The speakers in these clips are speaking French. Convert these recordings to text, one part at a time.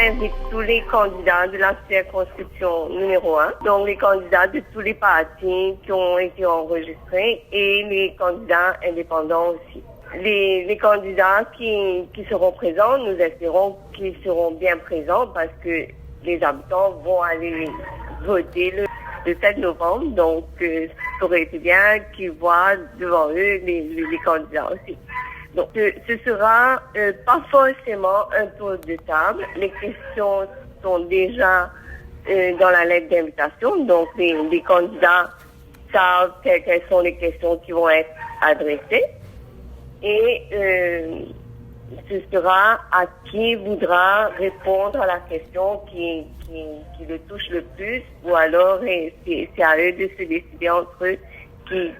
invite tous les candidats de la circonscription numéro 1, donc les candidats de tous les partis qui ont été enregistrés et les candidats indépendants aussi. Les candidats qui seront présents, nous espérons qu'ils seront bien présents parce que les habitants vont aller voter le 7 novembre, donc ça aurait été bien qu'ils voient devant eux les candidats aussi. Donc ce sera pas forcément un tour de table. Les questions sont déjà dans la lettre d'invitation, donc les candidats savent quelles sont les questions qui vont être adressées. Et ce sera à qui voudra répondre à la question qui le touche le plus, ou alors c'est à eux de se décider entre eux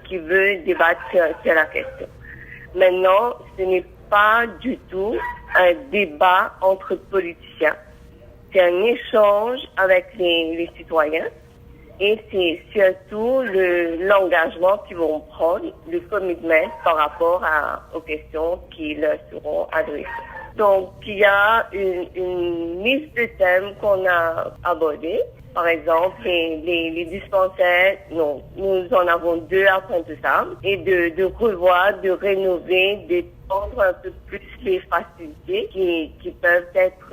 qui veut débattre sur la question. Maintenant, ce n'est pas du tout un débat entre politiciens. C'est un échange avec les citoyens. Et c'est surtout l'engagement qu'ils vont prendre, le commitment par rapport aux questions qui leur seront adressées. Donc, il y a une liste de thèmes qu'on a abordés. Par exemple, les dispensaires, non, nous en avons 2 à Pointe-aux-Trembles, et de revoir, de rénover, d'étendre un peu plus les facilités qui peuvent être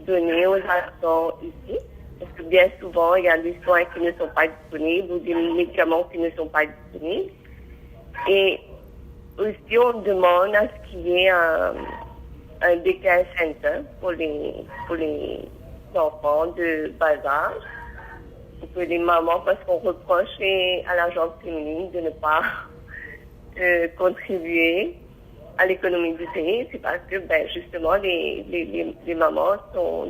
données aux habitants ici. Parce que bien souvent, il y a des soins qui ne sont pas disponibles ou des médicaments qui ne sont pas disponibles. Et aussi, on demande à ce qu'il y ait un daycare center pour les enfants de bas âge, pour que les mamans, parce qu'on reproche à l'agence féminine de ne pas contribuer à l'économie du pays, c'est parce que justement les mamans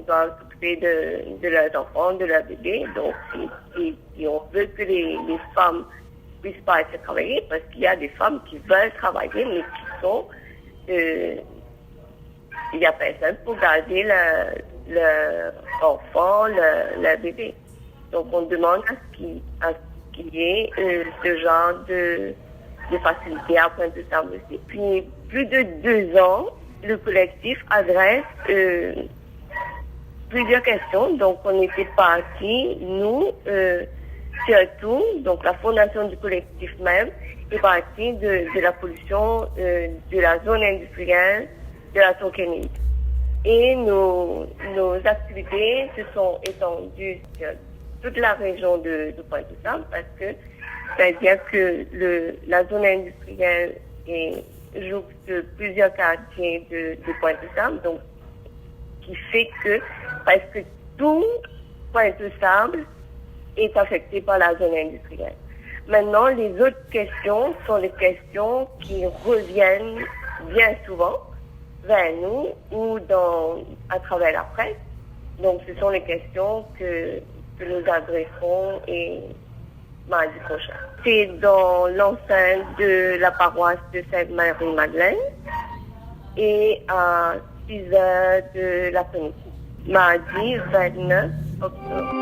doivent s'occuper de leurs enfants, de leurs bébés. Donc si on veut que les femmes puissent pas être travailler, parce qu'il y a des femmes qui veulent travailler mais qui sont il n'y a personne pour garder leur enfant, leur bébé. Donc on demande à ce qu'il y ait ce genre de facilité à Pointe-aux-Trembles aussi. Puis, plus de 2 ans, le collectif adresse plusieurs questions. Donc, on était partis, nous, surtout, donc la fondation du collectif même, est partie de la pollution de la zone industrielle de la Tonkennec. Et nos activités se sont étendues sur toute la région de Pointe-aux-Trembles parce que c'est-à-dire que la zone industrielle jouxte plusieurs quartiers de Pointe-aux-Trembles, donc qui fait que presque tout Pointe-aux-Trembles est affecté par la zone industrielle. Maintenant, les autres questions sont les questions qui reviennent bien souvent vers nous ou à travers la presse. Donc, ce sont les questions que nous adresserons mardi prochain. C'est dans l'enceinte de la paroisse de Sainte-Marie-Madeleine et à 6h de l'après-midi, mardi 29 octobre.